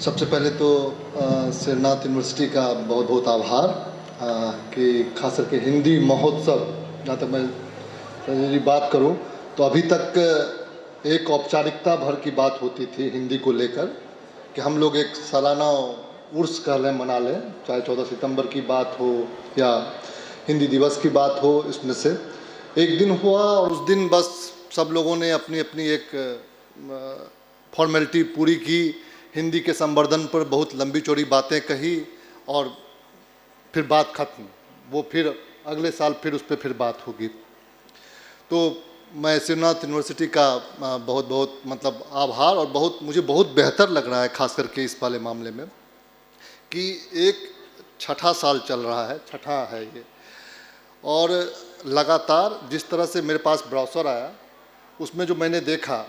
सबसे पहले तो सिरनाथ यूनिवर्सिटी का बहुत बहुत आभार कि खास करके हिंदी महोत्सव, जहाँ तक मैं संजय जी बात करूं तो अभी तक एक औपचारिकता भर की बात होती थी हिंदी को लेकर कि हम लोग एक सालाना उर्स कह लें, मना लें, चाहे 14 सितंबर की बात हो या हिंदी दिवस की बात हो। इसमें से एक दिन हुआ और उस दिन बस सब लोगों ने अपनी अपनी एक फॉर्मेलिटी पूरी की, हिंदी के संवर्धन पर बहुत लंबी चौड़ी बातें कही और फिर बात खत्म। वो फिर अगले साल फिर उस पर फिर बात होगी। तो मैं सिरनाथ यूनिवर्सिटी का बहुत बहुत मतलब आभार, और मुझे बहुत बेहतर लग रहा है खास करके इस वाले मामले में कि एक छठा साल चल रहा है, छठा है ये, और लगातार जिस तरह से मेरे पास ब्राउज़र आया उसमें जो मैंने देखा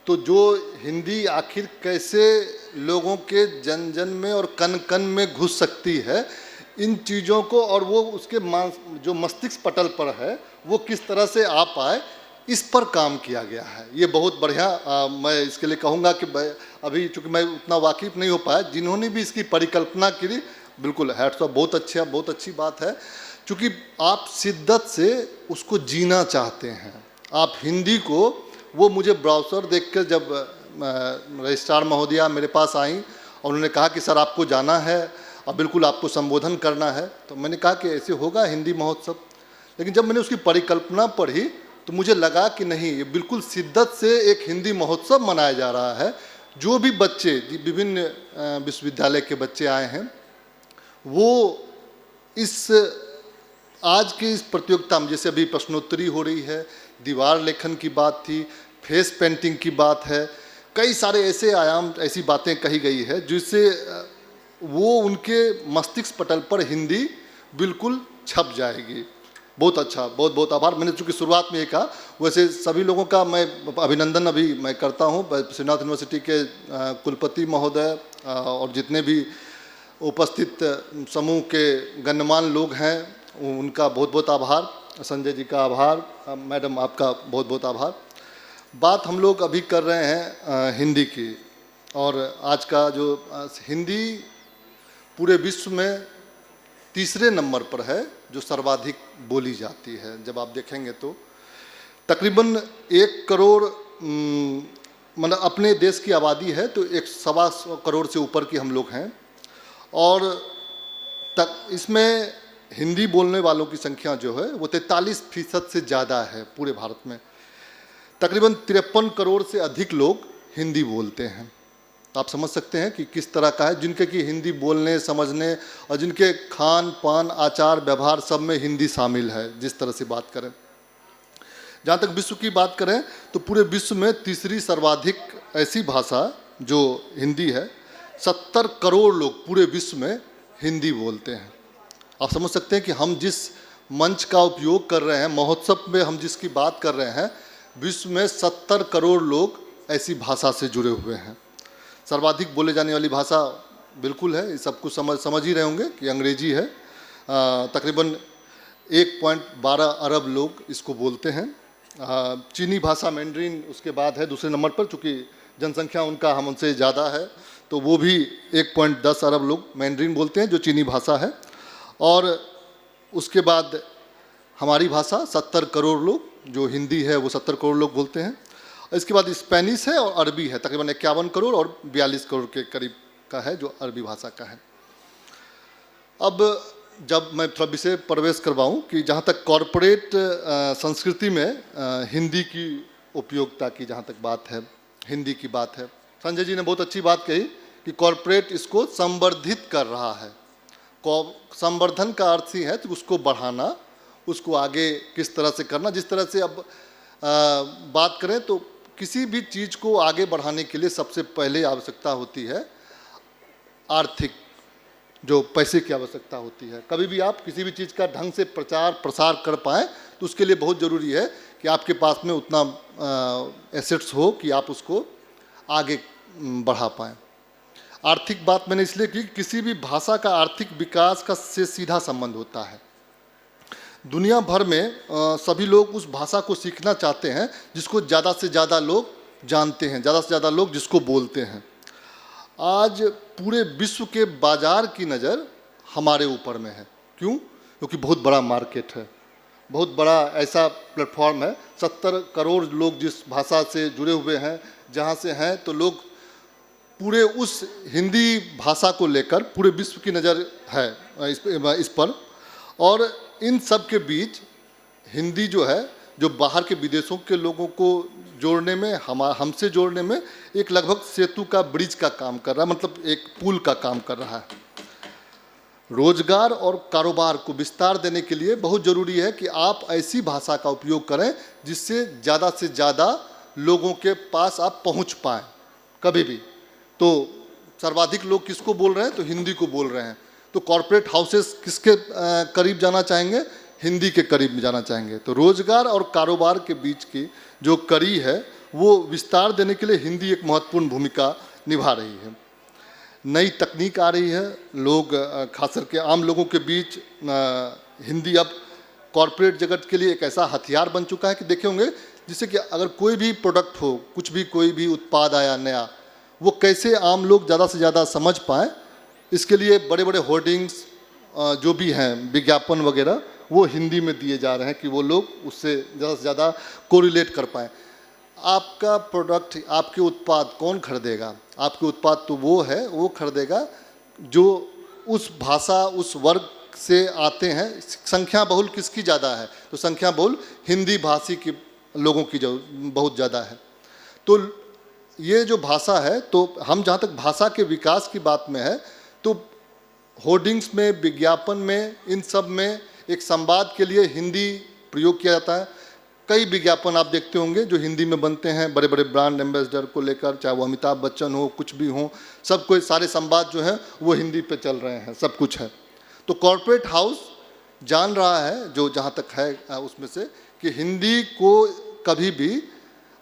तो जो हिंदी आखिर कैसे लोगों के जन जन में और कन कन में घुस सकती है, इन चीज़ों को, और वो उसके जो मस्तिष्क पटल पर है वो किस तरह से आ पाए, इस पर काम किया गया है। ये बहुत बढ़िया। मैं इसके लिए कहूँगा कि अभी चूँकि मैं उतना वाकिफ़ नहीं हो पाया, जिन्होंने भी इसकी परिकल्पना की, बिल्कुल हैट्स ऑफ, बहुत अच्छी बात है। चूँकि आप शिद्दत से उसको जीना चाहते हैं, आप हिंदी को, वो मुझे ब्राउज़र देखकर जब रजिस्ट्रार महोदया मेरे पास आई और उन्होंने कहा कि सर आपको जाना है और बिल्कुल आपको संबोधन करना है, तो मैंने कहा कि ऐसे होगा हिंदी महोत्सव। लेकिन जब मैंने उसकी परिकल्पना पढ़ी तो मुझे लगा कि नहीं, ये बिल्कुल शिद्दत से एक हिंदी महोत्सव मनाया जा रहा है। जो भी बच्चे, विभिन्न विश्वविद्यालय के बच्चे आए हैं, वो इस आज की इस प्रतियोगिता में, जैसे अभी प्रश्नोत्तरी हो रही है, दीवार लेखन की बात थी, फेस पेंटिंग की बात है, कई सारे ऐसे आयाम, ऐसी बातें कही गई है जिससे वो उनके मस्तिष्क पटल पर हिंदी बिल्कुल छप जाएगी। बहुत अच्छा, बहुत बहुत आभार। मैंने चूँकि शुरुआत में ये कहा, वैसे सभी लोगों का मैं अभिनंदन अभी मैं करता हूँ, सिरनाथ यूनिवर्सिटी के कुलपति महोदय और जितने भी उपस्थित समूह के गण्यमान्य लोग हैं उनका बहुत बहुत आभार, संजय जी का आभार, मैडम आपका बहुत बहुत आभार। बात हम लोग अभी कर रहे हैं हिंदी की, और आज का जो हिंदी पूरे विश्व में तीसरे नंबर पर है जो सर्वाधिक बोली जाती है। जब आप देखेंगे तो तकरीबन 1 करोड़ मतलब अपने देश की आबादी है तो 125 करोड़ से ऊपर की हम लोग हैं, और इसमें हिंदी बोलने वालों की संख्या जो है वो 43% से ज़्यादा है पूरे भारत में। तकरीबन 53 करोड़ से अधिक लोग हिंदी बोलते हैं। तो आप समझ सकते हैं कि किस तरह का है, जिनके कि हिंदी बोलने, समझने और जिनके खान पान, आचार व्यवहार सब में हिंदी शामिल है, जिस तरह से बात करें। जहाँ तक विश्व की बात करें तो पूरे विश्व में तीसरी सर्वाधिक ऐसी भाषा जो हिंदी है, 70 करोड़ लोग पूरे विश्व में हिंदी बोलते हैं। आप समझ सकते हैं कि हम जिस मंच का उपयोग कर रहे हैं, महोत्सव में हम जिसकी बात कर रहे हैं, विश्व में 70 करोड़ लोग ऐसी भाषा से जुड़े हुए हैं। सर्वाधिक बोले जाने वाली भाषा बिल्कुल है, सब कुछ समझ ही रहे होंगे कि अंग्रेजी है। तकरीबन 1.12 अरब लोग इसको बोलते हैं। चीनी भाषा मैंड्रीन उसके बाद है दूसरे नंबर पर, चूँकि जनसंख्या उनका हम उनसे ज़्यादा है, तो वो भी 1.10 अरब लोग मैंड्रीन बोलते हैं जो चीनी भाषा है। और उसके बाद हमारी भाषा 70 करोड़ लोग, जो हिंदी है वो 70 करोड़ लोग बोलते हैं। इसके बाद स्पेनिश है और अरबी है, तकरीबन 51 करोड़ और 42 करोड़ के करीब का है जो अरबी भाषा का है। अब जब मैं थोड़ा विषय प्रवेश करवाऊँ कि जहाँ तक कॉरपोरेट संस्कृति में हिंदी की उपयोगिता की जहाँ तक बात है, हिंदी की बात है, संजय जी ने बहुत अच्छी बात कही कि कॉरपोरेट इसको संवर्धित कर रहा है। संवर्धन का अर्थ ही है तो उसको बढ़ाना, उसको आगे किस तरह से करना। जिस तरह से अब बात करें तो किसी भी चीज़ को आगे बढ़ाने के लिए सबसे पहले आवश्यकता होती है आर्थिक, जो पैसे की आवश्यकता होती है। कभी भी आप किसी भी चीज़ का ढंग से प्रचार प्रसार कर पाएँ तो उसके लिए बहुत ज़रूरी है कि आपके पास में उतना एसेट्स हो कि आप उसको आगे बढ़ा पाएँ। आर्थिक बात मैंने इसलिए की, किसी भी भाषा का आर्थिक विकास का से सीधा संबंध होता है। दुनिया भर में सभी लोग उस भाषा को सीखना चाहते हैं जिसको ज़्यादा से ज़्यादा लोग जानते हैं, ज़्यादा से ज़्यादा लोग जिसको बोलते हैं। आज पूरे विश्व के बाजार की नज़र हमारे ऊपर में है। क्यों? क्योंकि बहुत बड़ा मार्केट है, बहुत बड़ा ऐसा प्लेटफॉर्म है। 70 करोड़ लोग जिस भाषा से जुड़े हुए हैं, जहाँ से हैं, तो लोग पूरे उस हिंदी भाषा को लेकर पूरे विश्व की नज़र है इस पर। और इन सब के बीच हिंदी जो है, जो बाहर के विदेशों के लोगों को जोड़ने में, हमसे जोड़ने में एक लगभग सेतु का ब्रिज का काम कर रहा है, मतलब एक पुल का काम कर रहा है। रोजगार और कारोबार को विस्तार देने के लिए बहुत ज़रूरी है कि आप ऐसी भाषा का उपयोग करें जिससे ज़्यादा से ज़्यादा लोगों के पास आप पहुंच पाएँ। कभी भी तो सर्वाधिक लोग किसको बोल रहे हैं? तो हिंदी को बोल रहे हैं। तो कॉरपोरेट हाउसेस किसके करीब जाना चाहेंगे? हिंदी के करीब जाना चाहेंगे। तो रोजगार और कारोबार के बीच की जो कड़ी है वो विस्तार देने के लिए हिंदी एक महत्वपूर्ण भूमिका निभा रही है। नई तकनीक आ रही है, लोग खास करके आम लोगों के बीच हिंदी अब कॉरपोरेट जगत के लिए एक ऐसा हथियार बन चुका है कि देखे होंगे, जिससे कि अगर कोई भी प्रोडक्ट हो, कुछ भी कोई भी उत्पाद आया नया, वो कैसे आम लोग ज़्यादा से ज़्यादा समझ पाएँ, इसके लिए बड़े बड़े होर्डिंग्स जो भी हैं, विज्ञापन वगैरह, वो हिंदी में दिए जा रहे हैं कि वो लोग उससे ज़्यादा से ज़्यादा कोरिलेट कर पाएँ। आपका प्रोडक्ट, आपके उत्पाद कौन खरीदेगा? आपके उत्पाद तो वो खरीदेगा जो उस भाषा, उस वर्ग से आते हैं। संख्या बहुल किसकी ज़्यादा है? तो संख्या बहुल हिंदी भाषी की लोगों की जो बहुत ज़्यादा है। तो ये जो भाषा है, तो हम जहाँ तक भाषा के विकास की बात में है, तो होर्डिंग्स में, विज्ञापन में, इन सब में एक संवाद के लिए हिंदी प्रयोग किया जाता है। कई विज्ञापन आप देखते होंगे जो हिंदी में बनते हैं, बड़े बड़े ब्रांड एम्बेसडर को लेकर, चाहे वो अमिताभ बच्चन हो, कुछ भी हो, सब कोई सारे संवाद जो हैं वो हिंदी पे चल रहे हैं, सब कुछ है। तो कॉरपोरेट हाउस जान रहा है, जो जहाँ तक है उसमें से, कि हिंदी को कभी भी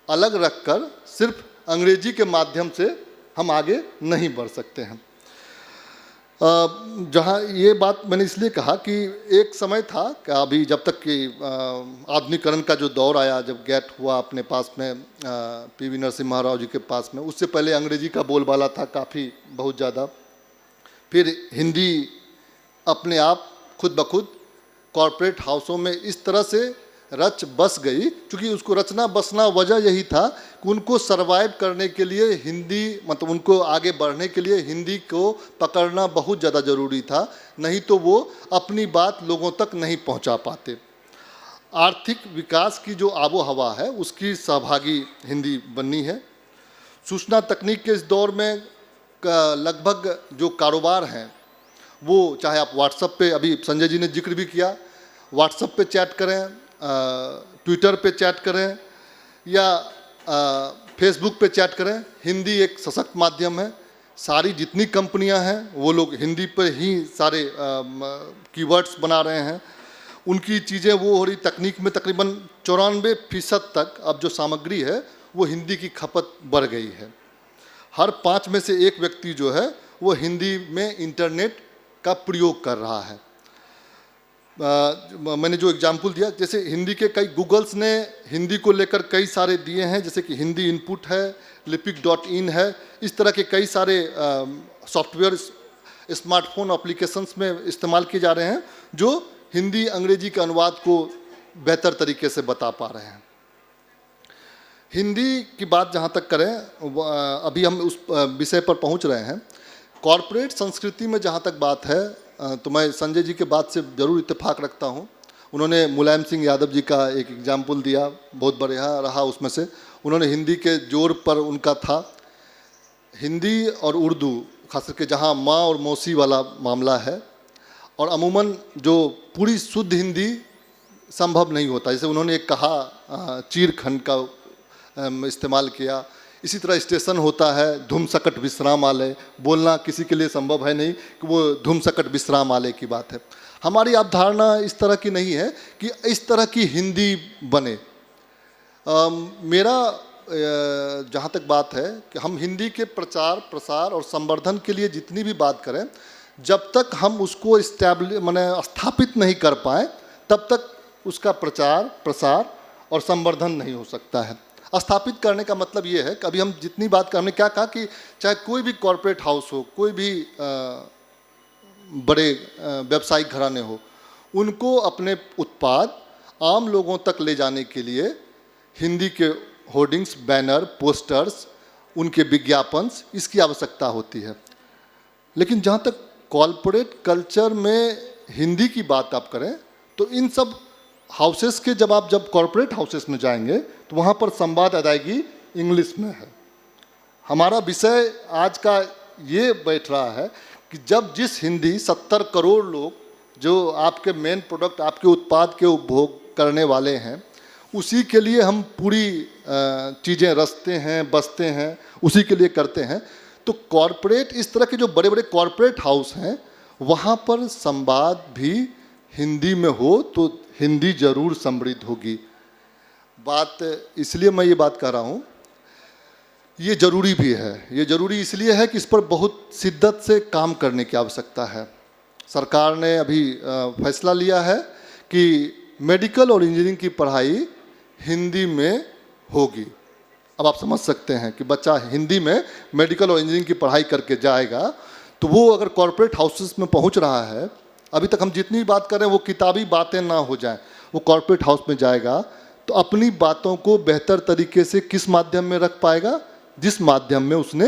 अलग रखकर सिर्फ अंग्रेजी के माध्यम से हम आगे नहीं बढ़ सकते हैं। जहाँ ये बात मैंने इसलिए कहा कि एक समय था कि अभी जब तक कि आधुनिकीकरण का जो दौर आया, जब गेट हुआ अपने पास में पीवी नरसिम्हा राव जी के पास में, उससे पहले अंग्रेजी का बोलबाला था काफ़ी, बहुत ज़्यादा। फिर हिंदी अपने आप खुद ब खुद कॉरपोरेट हाउसों में इस तरह से रच बस गई, क्योंकि उसको रचना बसना वजह यही था कि उनको सरवाइव करने के लिए हिंदी, मतलब उनको आगे बढ़ने के लिए हिंदी को पकड़ना बहुत ज़्यादा ज़रूरी था, नहीं तो वो अपनी बात लोगों तक नहीं पहुंचा पाते। आर्थिक विकास की जो आबो हवा है उसकी सहभागी हिंदी बननी है। सूचना तकनीक के इस दौर में लगभग जो कारोबार हैं, वो चाहे आप व्हाट्सएप पे, अभी संजय जी ने जिक्र भी किया, व्हाट्सएप पे चैट करें, ट्विटर पे चैट करें या फेसबुक पे चैट करें, हिंदी एक सशक्त माध्यम है। सारी जितनी कंपनियां हैं वो लोग हिंदी पर ही सारे कीवर्ड्स बना रहे हैं। उनकी चीज़ें वो हो रही, तकनीक में तकरीबन 94% तक अब जो सामग्री है वो हिंदी की खपत बढ़ गई है। हर 5 में से 1 व्यक्ति जो है वो हिंदी में इंटरनेट का प्रयोग कर रहा है। मैंने जो एग्जाम्पल दिया, जैसे हिंदी के कई गूगल्स ने हिंदी को लेकर कई सारे दिए हैं, जैसे कि हिंदी इनपुट है, लिपिक.in है, इस तरह के कई सारे सॉफ्टवेयर स्मार्टफोन एप्लीकेशंस में इस्तेमाल किए जा रहे हैं जो हिंदी अंग्रेजी के अनुवाद को बेहतर तरीके से बता पा रहे हैं। हिंदी की बात जहाँ तक करें, अभी हम उस विषय पर पहुँच रहे हैं। कॉरपोरेट संस्कृति में जहाँ तक बात है, तो मैं संजय जी के बात से ज़रूर इत्तेफाक रखता हूँ। उन्होंने मुलायम सिंह यादव जी का एक एग्जाम्पल दिया, बहुत बढ़िया रहा उसमें से। उन्होंने हिंदी के जोर पर उनका था। हिंदी और उर्दू खास करके जहाँ माँ और मौसी वाला मामला है, और अमूमन जो पूरी शुद्ध हिंदी संभव नहीं होता, जैसे उन्होंने एक कहा चीरखंड का इस्तेमाल किया, इसी तरह स्टेशन होता है धूम सकट विश्राम आलय, बोलना किसी के लिए संभव है नहीं कि वो धूम सकट विश्राम आलय की बात है। हमारी अवधारणा इस तरह की नहीं है कि इस तरह की हिंदी बने। मेरा जहाँ तक बात है कि हम हिंदी के प्रचार प्रसार और संवर्धन के लिए जितनी भी बात करें, जब तक हम उसको स्थापित नहीं कर पाए, तब तक उसका प्रचार प्रसार और संवर्धन नहीं हो सकता है। स्थापित करने का मतलब ये है कि अभी हम जितनी बात कर, हमने क्या कहा कि चाहे कोई भी कॉरपोरेट हाउस हो, कोई भी बड़े व्यावसायिक घराने हो, उनको अपने उत्पाद आम लोगों तक ले जाने के लिए हिंदी के होर्डिंग्स, बैनर, पोस्टर्स, उनके विज्ञापन, इसकी आवश्यकता होती है। लेकिन जहाँ तक कॉरपोरेट कल्चर में हिंदी की बात आप करें तो इन सब हाउसेस के जब कॉरपोरेट हाउसेस में जाएंगे तो वहाँ पर संवाद अदायगी इंग्लिश में है। हमारा विषय आज का ये बैठ रहा है कि जब जिस हिंदी 70 करोड़ लोग जो आपके मेन प्रोडक्ट, आपके उत्पाद के उपभोग करने वाले हैं, उसी के लिए हम पूरी चीज़ें रचते हैं, बसते हैं, उसी के लिए करते हैं। तो कॉरपोरेट, इस तरह के जो बड़े बड़े कॉरपोरेट हाउस हैं, वहाँ पर संवाद भी हिंदी में हो तो हिंदी जरूर समृद्ध होगी। बात इसलिए मैं ये बात कर रहा हूँ, ये ज़रूरी भी है। ये ज़रूरी इसलिए है कि इस पर बहुत शिद्दत से काम करने की आवश्यकता है। सरकार ने अभी फैसला लिया है कि मेडिकल और इंजीनियरिंग की पढ़ाई हिंदी में होगी। अब आप समझ सकते हैं कि बच्चा हिंदी में मेडिकल और इंजीनियरिंग की पढ़ाई करके जाएगा तो वो अगर कॉरपोरेट हाउसेस में पहुंच रहा है, अभी तक हम जितनी बात कर रहे हैं वो किताबी बातें ना हो जाएं, वो कॉरपोरेट हाउस में जाएगा तो अपनी बातों को बेहतर तरीके से किस माध्यम में रख पाएगा? जिस माध्यम में उसने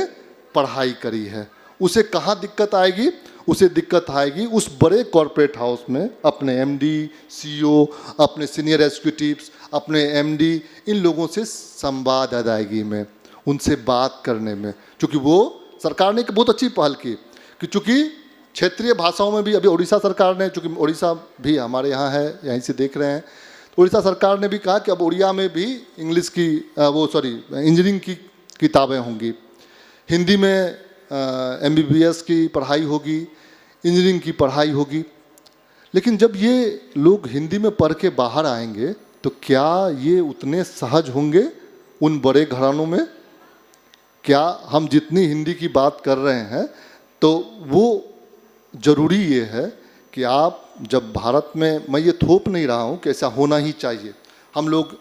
पढ़ाई करी है। उसे कहाँ दिक्कत आएगी? उसे दिक्कत आएगी उस बड़े कॉरपोरेट हाउस में अपने एमडी, सीईओ, अपने सीनियर एग्जीक्यूटिव्स, अपने एमडी, इन लोगों से संवाद अदायगी में, उनसे बात करने में। क्योंकि वो सरकार ने एक बहुत अच्छी पहल की कि चूँकि क्षेत्रीय भाषाओं में भी अभी उड़ीसा सरकार ने, चूँकि उड़ीसा भी हमारे यहाँ है, यहीं से देख रहे हैं, तो उड़ीसा सरकार ने भी कहा कि अब उड़िया में भी इंग्लिश की इंजीनियरिंग की किताबें होंगी, हिंदी में एमबीबीएस की पढ़ाई होगी, इंजीनियरिंग की पढ़ाई होगी। लेकिन जब ये लोग हिंदी में पढ़ के बाहर आएंगे तो क्या ये उतने सहज होंगे उन बड़े घरानों में? क्या हम जितनी हिंदी की बात कर रहे हैं तो वो ज़रूरी ये है कि आप जब भारत में, मैं ये थोप नहीं रहा हूँ कि ऐसा होना ही चाहिए। हम लोग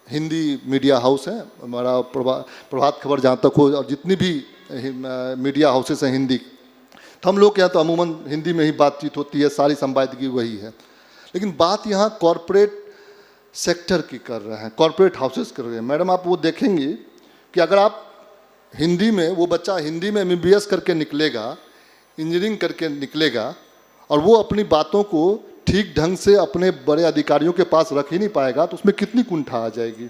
हिंदी मीडिया हाउस है, हमारा प्रभात खबर जहाँ तक हो, और जितनी भी मीडिया हाउसेस हैं हिंदी, तो हम लोग के यहाँ तो अमूमन हिंदी में ही बातचीत होती है, सारी संवादगी वही है। लेकिन बात यहाँ कॉरपोरेट सेक्टर की कर रहे हैं, कॉरपोरेट हाउसेस कर रहे हैं। मैडम आप वो देखेंगी कि अगर आप हिंदी में, वो बच्चा हिंदी में एमबीबीएस करके निकलेगा, इंजीनियरिंग करके निकलेगा, और वो अपनी बातों को ठीक ढंग से अपने बड़े अधिकारियों के पास रख ही नहीं पाएगा तो उसमें कितनी कुंठा आ जाएगी।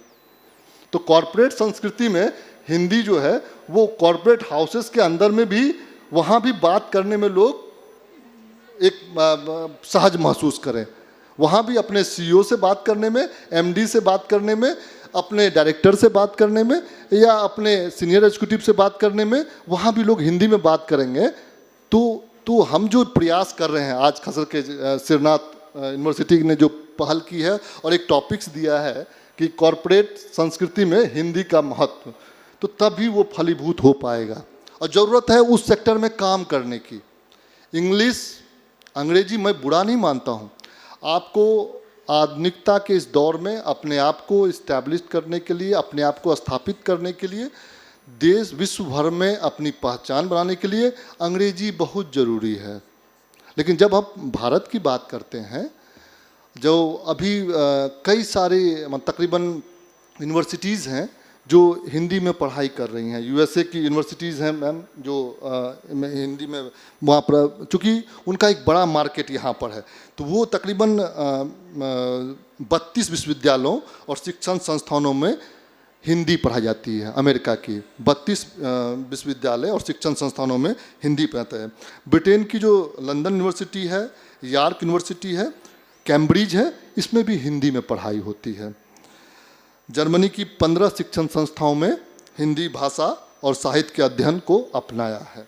तो कॉरपोरेट संस्कृति में हिंदी जो है वो कॉरपोरेट हाउसेस के अंदर में भी, वहाँ भी बात करने में लोग एक सहज महसूस करें, वहाँ भी अपने सीईओ से बात करने में, एमडी से बात करने में, अपने डायरेक्टर से बात करने में, या अपने सीनियर एग्जीक्यूटिव से बात करने में, वहाँ भी लोग हिंदी में बात करेंगे। तो हम जो प्रयास कर रहे हैं, आज खासकर के सिरनाथ यूनिवर्सिटी ने जो पहल की है और एक टॉपिक्स दिया है कि कॉरपोरेट संस्कृति में हिंदी का महत्व, तो तभी वो फलीभूत हो पाएगा। और ज़रूरत है उस सेक्टर में काम करने की। इंग्लिश, अंग्रेजी मैं बुरा नहीं मानता हूँ, आपको आधुनिकता के इस दौर में अपने आप को इस्टेब्लिश करने के लिए, अपने आप को स्थापित करने के लिए, देश विश्व भर में अपनी पहचान बनाने के लिए अंग्रेजी बहुत ज़रूरी है। लेकिन जब हम भारत की बात करते हैं, जो अभी कई सारे तकरीबन यूनिवर्सिटीज़ हैं जो हिंदी में पढ़ाई कर रही हैं, यूएसए की यूनिवर्सिटीज़ हैं मैम, जो हिंदी में, वहाँ पर चूँकि उनका एक बड़ा मार्केट यहाँ पर है, तो वो तकरीबन 32 विश्वविद्यालयों और शिक्षण संस्थानों में हिंदी पढ़ाई जाती है। अमेरिका की 32 विश्वविद्यालय और शिक्षण संस्थानों में हिंदी पढ़ाते हैं। ब्रिटेन की जो लंदन यूनिवर्सिटी है, यॉर्क यूनिवर्सिटी है, कैम्ब्रिज है, इसमें भी हिंदी में पढ़ाई होती है। जर्मनी की 15 शिक्षण संस्थाओं में हिंदी भाषा और साहित्य के अध्ययन को अपनाया है।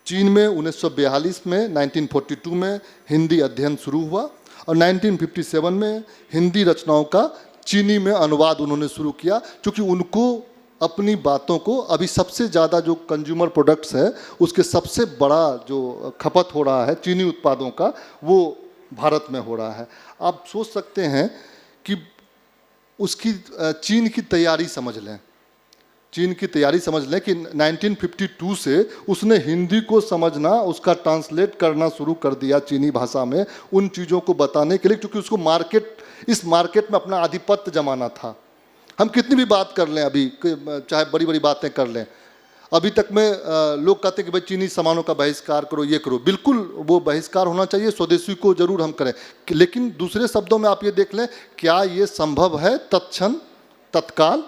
चीन में 1942 में 1942 में हिंदी अध्ययन शुरू हुआ और 1957 में हिंदी रचनाओं का चीनी में अनुवाद उन्होंने शुरू किया, क्योंकि उनको अपनी बातों को, अभी सबसे ज़्यादा जो कंज्यूमर प्रोडक्ट्स है उसके सबसे बड़ा जो खपत हो रहा है चीनी उत्पादों का, वो भारत में हो रहा है। आप सोच सकते हैं कि उसकी चीन की तैयारी समझ लें। चीन की तैयारी समझ लें कि 1952 से उसने हिंदी को समझना, उसका ट्रांसलेट करना शुरू कर दिया चीनी भाषा में, उन चीज़ों को बताने के लिए, क्योंकि उसको इस मार्केट में अपना आधिपत्य जमाना था। हम कितनी भी बात कर लें अभी, चाहे बड़ी बड़ी बातें कर लें, अभी तक में लोग कहते हैं कि भाई चीनी सामानों का बहिष्कार करो, ये करो। बिल्कुल वो बहिष्कार होना चाहिए, स्वदेशी को जरूर हम करें, लेकिन दूसरे शब्दों में आप ये देख लें, क्या ये संभव है तत्क्षण तत्काल?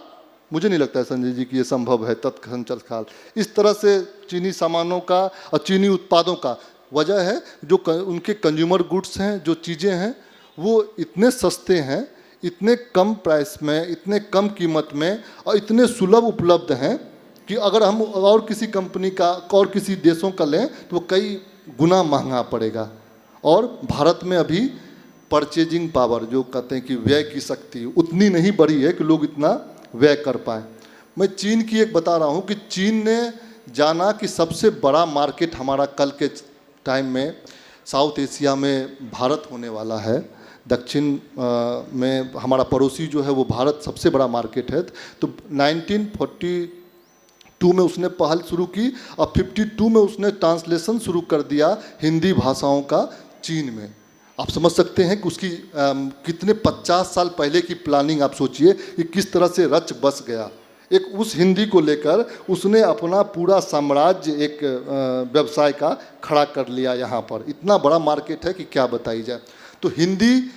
मुझे नहीं लगता है संजय जी कि ये संभव है तत्क्षण तत्काल। इस तरह से चीनी सामानों का और चीनी उत्पादों का वजह है जो उनके कंज्यूमर गुड्स हैं, जो चीज़ें हैं वो इतने सस्ते हैं, इतने कम प्राइस में, इतने कम कीमत में और इतने सुलभ उपलब्ध हैं कि अगर हम और किसी कंपनी का और किसी देशों का लें तो वो कई गुना महंगा पड़ेगा। और भारत में अभी परचेजिंग पावर, जो कहते हैं कि व्यय की शक्ति, उतनी नहीं बढ़ी है कि लोग इतना व्यय कर पाए। मैं चीन की एक बता रहा हूँ कि चीन ने जाना कि सबसे बड़ा मार्केट हमारा कल के टाइम में साउथ एशिया में भारत होने वाला है। दक्षिण में हमारा पड़ोसी जो है वो भारत सबसे बड़ा मार्केट है। तो 1942 में उसने पहल शुरू की और 52 में उसने ट्रांसलेशन शुरू कर दिया हिंदी भाषाओं का चीन में। आप समझ सकते हैं कि उसकी कितने 50 साल पहले की प्लानिंग आप सोचिए कि किस तरह से रच बस गया। एक उस हिंदी को लेकर उसने अपना पूरा साम्राज्य एक व्यवसाय का खड़ा कर लिया यहाँ पर। इतना बड़ा मार्केट है कि क्या बताई जाए। तो हिंदी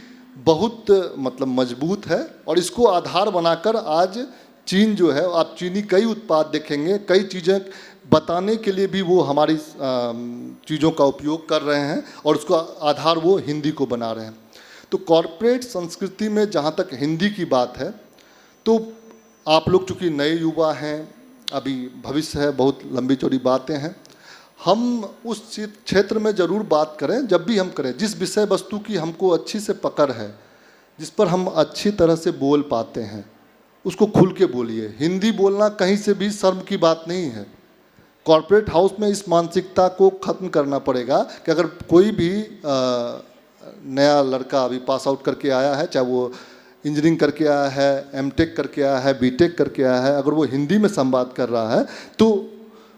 बहुत मतलब मजबूत है और इसको आधार बनाकर आज चीन जो है, आप चीनी कई उत्पाद देखेंगे, कई चीज़ें बताने के लिए भी वो हमारी चीज़ों का उपयोग कर रहे हैं और उसका आधार वो हिंदी को बना रहे हैं। तो कॉरपोरेट संस्कृति में जहाँ तक हिंदी की बात है, तो आप लोग चूँकि नए युवा हैं, अभी भविष्य है, बहुत लंबी चौड़ी बातें हैं, हम उस क्षेत्र में ज़रूर बात करें। जब भी हम करें, जिस विषय वस्तु की हमको अच्छी से पकड़ है, जिस पर हम अच्छी तरह से बोल पाते हैं, उसको खुल के बोलिए। हिंदी बोलना कहीं से भी शर्म की बात नहीं है। कॉरपोरेट हाउस में इस मानसिकता को ख़त्म करना पड़ेगा कि अगर कोई भी नया लड़का अभी पास आउट करके आया है, चाहे वो इंजीनियरिंग करके आया है, एमटेक करके आया है, बीटेक करके आया है, अगर वो हिंदी में संवाद कर रहा है तो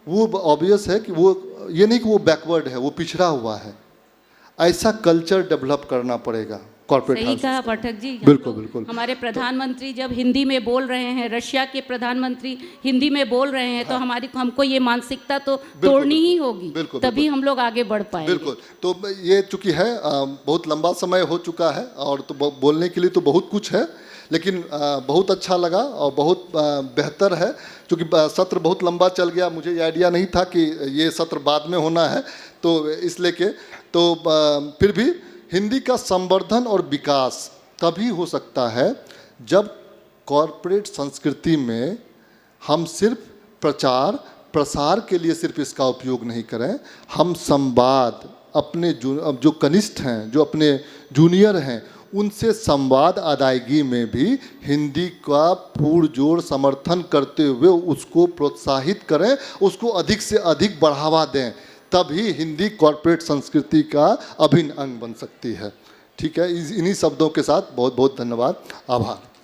वो ऑब्वियस है कि वो ये नहीं कि वो बैकवर्ड है, वो पिछड़ा हुआ है। ऐसा कल्चर डेवलप करना पड़ेगा कॉर्पोरेट हाउस। सही कहा पाठक जी। बिल्कुल बिल्कुल। हमारे प्रधानमंत्री जब हिंदी में बोल रहे हैं, रशिया के प्रधानमंत्री हिंदी में बोल रहे हैं, तो हमको ये मानसिकता तो तोड़नी ही होगी, तभी हम लोग आगे बढ़ पाएंगे। बिल्कुल। तो ये चूंकि है बहुत लंबा समय हो चुका है और तो बोलने के लिए तो बहुत कुछ है, लेकिन बहुत अच्छा लगा और बहुत बेहतर है। क्योंकि सत्र बहुत लंबा चल गया, मुझे ये आइडिया नहीं था कि ये सत्र बाद में होना है, तो इसलिए के तो फिर भी हिंदी का संवर्धन और विकास तभी हो सकता है जब कॉरपोरेट संस्कृति में हम सिर्फ प्रचार प्रसार के लिए सिर्फ इसका उपयोग नहीं करें, हम संवाद अपने जो कनिष्ठ हैं, जो अपने जूनियर हैं, उनसे संवाद अदायगी में भी हिंदी का पुरजोर समर्थन करते हुए उसको प्रोत्साहित करें, उसको अधिक से अधिक बढ़ावा दें। तभी हिंदी कॉर्पोरेट संस्कृति का अभिन्न अंग बन सकती है। ठीक है, इन्हीं शब्दों के साथ बहुत बहुत धन्यवाद, आभार।